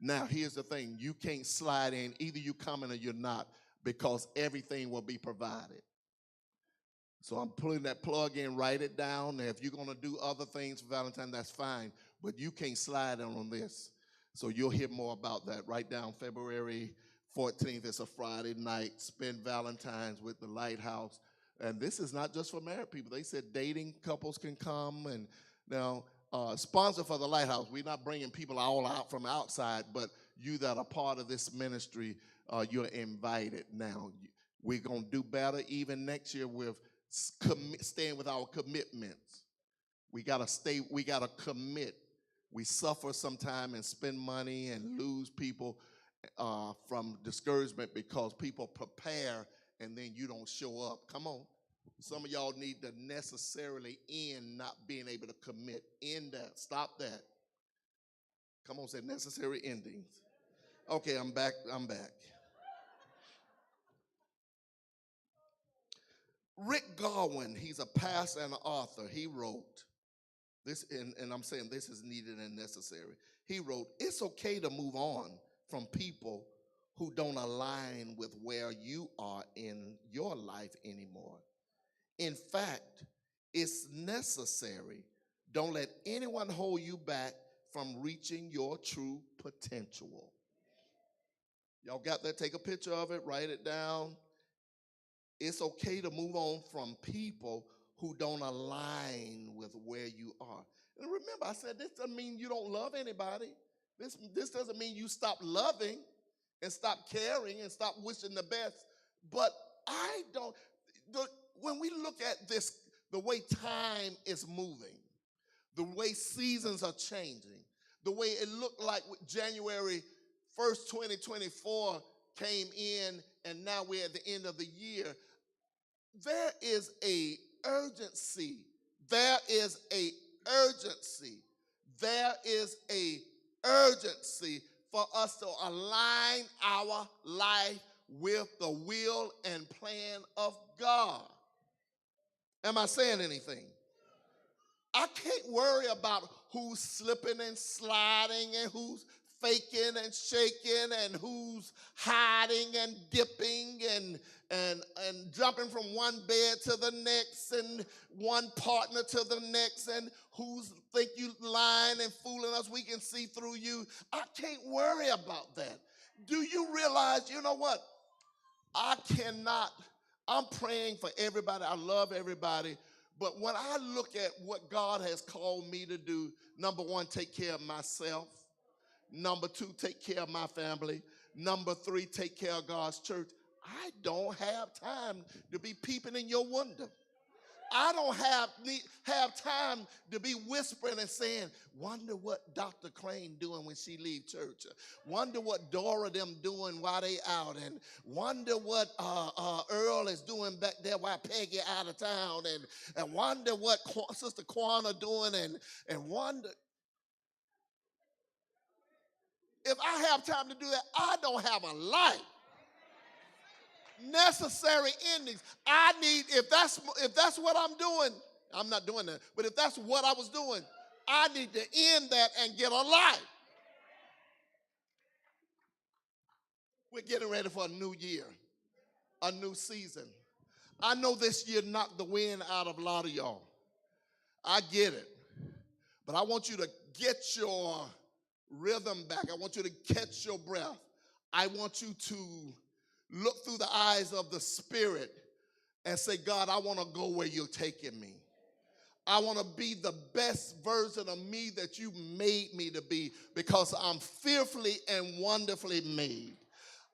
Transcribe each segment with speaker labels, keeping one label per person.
Speaker 1: Now, here's the thing. You can't slide in. Either you coming or you're not, because everything will be provided. So I'm putting that plug in, write it down. Now, if you're going to do other things for Valentine, that's fine. But you can't slide in on this. So you'll hear more about that. Write down February 14th. It's a Friday night. Spend Valentine's with the Lighthouse. And this is not just for married people. They said dating couples can come. And now, sponsor for the Lighthouse. We're not bringing people all out from outside, but you that are part of this ministry, you're invited. Now, we're going to do better even next year with staying with our commitments. We got to commit. We suffer sometime and spend money and lose people from discouragement because people prepare and then you don't show up. Come on. Some of y'all need to necessarily end not being able to commit. End that. Stop that. Come on, say necessary endings. Okay, I'm back. Rick Garwin, he's a pastor and an author. He wrote this, and I'm saying this is needed and necessary. He wrote, "It's okay to move on from people who don't align with where you are in your life anymore. In fact, it's necessary. Don't let anyone hold you back from reaching your true potential." Y'all got that? Take a picture of it, write it down. It's okay to move on from people who don't align with where you are. And remember, I said this doesn't mean you don't love anybody. This doesn't mean you stop loving and stop caring and stop wishing the best. But when we look at this, the way time is moving, the way seasons are changing, the way it looked like January 1st, 2024 came in, and now we're at the end of the year, there is a urgency. There is a urgency. There is a urgency for us to align our life with the will and plan of God. Am I saying anything? I can't worry about who's slipping and sliding and who's faking and shaking and who's hiding and dipping and jumping from one bed to the next and one partner to the next, and who's think you lying and fooling us. We can see through you. I can't worry about that. Do you realize, you know what? I'm praying for everybody. I love everybody. But when I look at what God has called me to do, number one, take care of myself. Number two, take care of my family. Number three, take care of God's church. I don't have time to be peeping in your window. I don't have time to be whispering and saying, wonder what Dr. Crane doing when she leave church. Wonder what Dora them doing while they out. And wonder what Earl is doing back there while Peggy out of town. And wonder what Sister Kwana doing. And wonder. If I have time to do that, I don't have a life. Necessary endings. I need, if that's what I'm doing, I'm not doing that. But if that's what I was doing, I need to end that and get a life. We're getting ready for a new year, a new season. I know this year knocked the wind out of a lot of y'all. I get it. But I want you to get your rhythm back. I want you to catch your breath. I want you to look through the eyes of the Spirit and say, God, I want to go where you're taking me. I want to be the best version of me that you made me to be, because I'm fearfully and wonderfully made.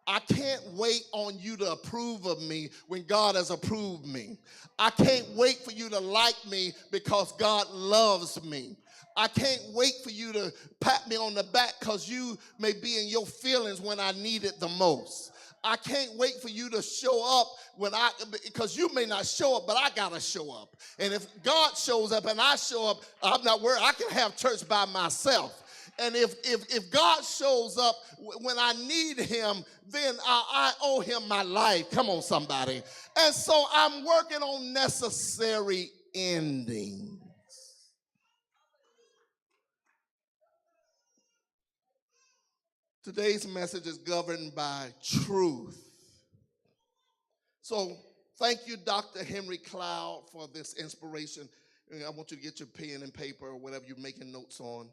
Speaker 1: I can't wait on you to approve of me when God has approved me. I can't wait for you to like me because God loves me. I can't wait for you to pat me on the back because you may be in your feelings when I need it the most. I can't wait for you to show up because you may not show up, but I got to show up. And if God shows up and I show up, I'm not worried. I can have church by myself. And if God shows up when I need him, then I owe him my life. Come on, somebody. And so I'm working on necessary endings. Today's message is governed by truth. So thank you, Dr. Henry Cloud, for this inspiration. And I want you to get your pen and paper or whatever you're making notes on.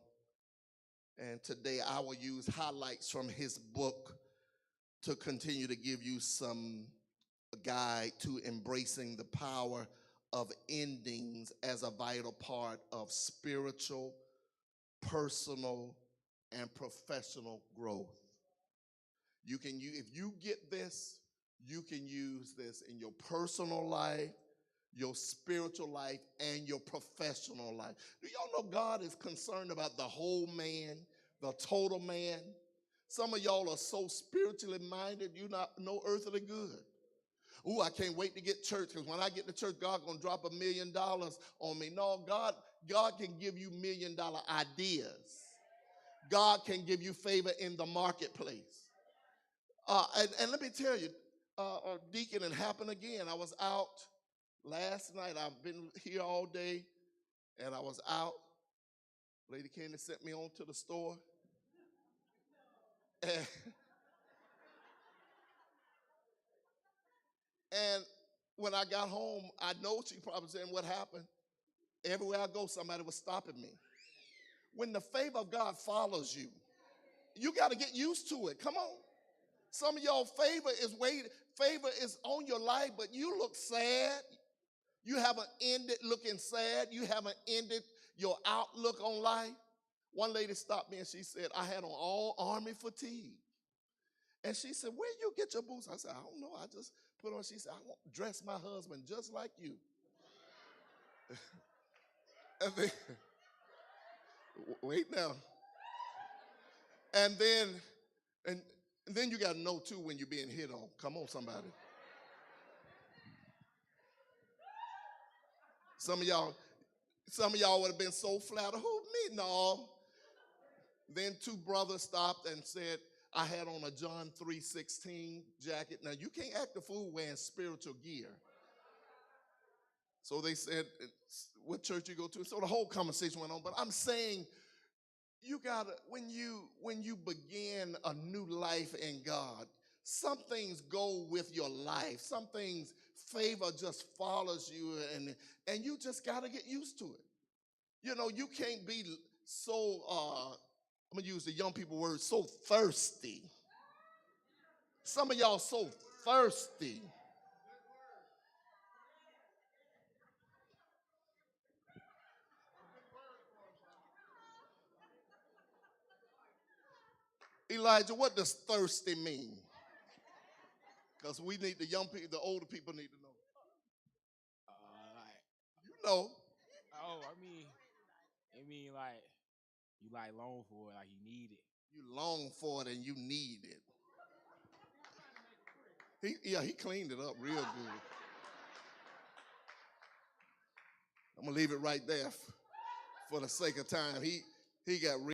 Speaker 1: And today I will use highlights from his book to continue to give you some guide to embracing the power of endings as a vital part of spiritual, personal, and professional growth. If you get this, you can use this in your personal life, your spiritual life, and your professional life. Do y'all know God is concerned about the whole man, the total man? Some of y'all are so spiritually minded, you're not no earthly good. Ooh, I can't wait to get church, because when I get to church, God's gonna drop $1 million on me. No, God can give you $1 million ideas. God can give you favor in the marketplace. And let me tell you, Deacon, it happened again. I was out last night. I've been here all day, and I was out. Lady Candy sent me on to the store. And when I got home, I know she probably saying, what happened? Everywhere I go, somebody was stopping me. When the favor of God follows you, you got to get used to it. Come on. Some of y'all favor is on your life, but you look sad. You haven't ended looking sad. You haven't ended your outlook on life. One lady stopped me and she said, I had on all army fatigue. And she said, where you get your boots? I said, I don't know. I just put on. She said, I want to dress my husband just like you. And then, wait now. And then you got to know too when you're being hit on. Come on, somebody. Some of y'all would have been so flattered. Who, me? No. Then two brothers stopped and said, I had on a John 3:16 jacket. Now, you can't act a fool wearing spiritual gear. So they said, what church you go to? So the whole conversation went on. But I'm saying, you gotta, when you begin a new life in God, some things go with your life. Some things, favor just follows you, and you just gotta get used to it. You know, you can't be so I'm gonna use the young people word, so thirsty. Some of y'all so thirsty. Elijah, what does thirsty mean? Because we need the young people, the older people need to know.
Speaker 2: Like,
Speaker 1: You know.
Speaker 2: oh, I mean, like, you like long for it, like you need it.
Speaker 1: You long for it and you need it. He cleaned it up real good. I'm gonna leave it right there for the sake of time. He got real.